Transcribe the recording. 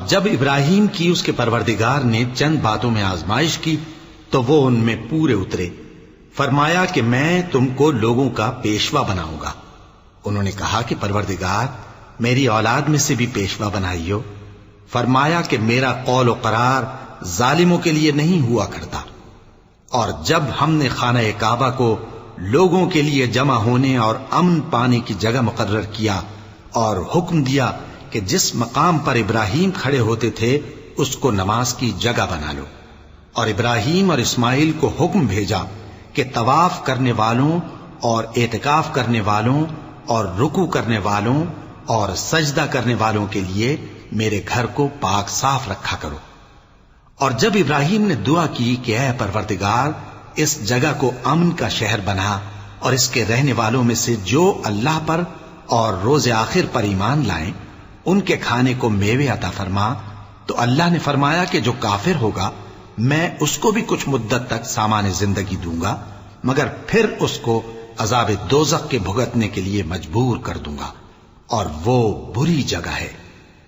جب ابراہیم کی اس کے پروردگار نے چند باتوں میں آزمائش کی تو وہ ان میں پورے اترے. فرمایا کہ میں تم کو لوگوں کا پیشوا بناؤں گا. انہوں نے کہا کہ پروردگار میری اولاد میں سے بھی پیشوا بنائیو. فرمایا کہ میرا قول و قرار ظالموں کے لیے نہیں ہوا کرتا. اور جب ہم نے خانہ کعبہ کو لوگوں کے لیے جمع ہونے اور امن پانے کی جگہ مقرر کیا اور حکم دیا کہ جس مقام پر ابراہیم کھڑے ہوتے تھے اس کو نماز کی جگہ بنا لو، اور ابراہیم اور اسماعیل کو حکم بھیجا کہ طواف کرنے والوں اور اعتکاف کرنے والوں اور رکوع کرنے والوں اور سجدہ کرنے والوں کے لیے میرے گھر کو پاک صاف رکھا کرو. اور جب ابراہیم نے دعا کی کہ اے پروردگار اس جگہ کو امن کا شہر بنا اور اس کے رہنے والوں میں سے جو اللہ پر اور روز آخر پر ایمان لائیں ان کے کھانے کو میوے عطا فرما، تو اللہ نے فرمایا کہ جو کافر ہوگا میں اس کو بھی کچھ مدت تک سامان زندگی دوں گا، مگر پھر اس کو عذاب دوزخ کے بھگتنے کے لیے مجبور کر دوں گا، اور وہ بری جگہ ہے.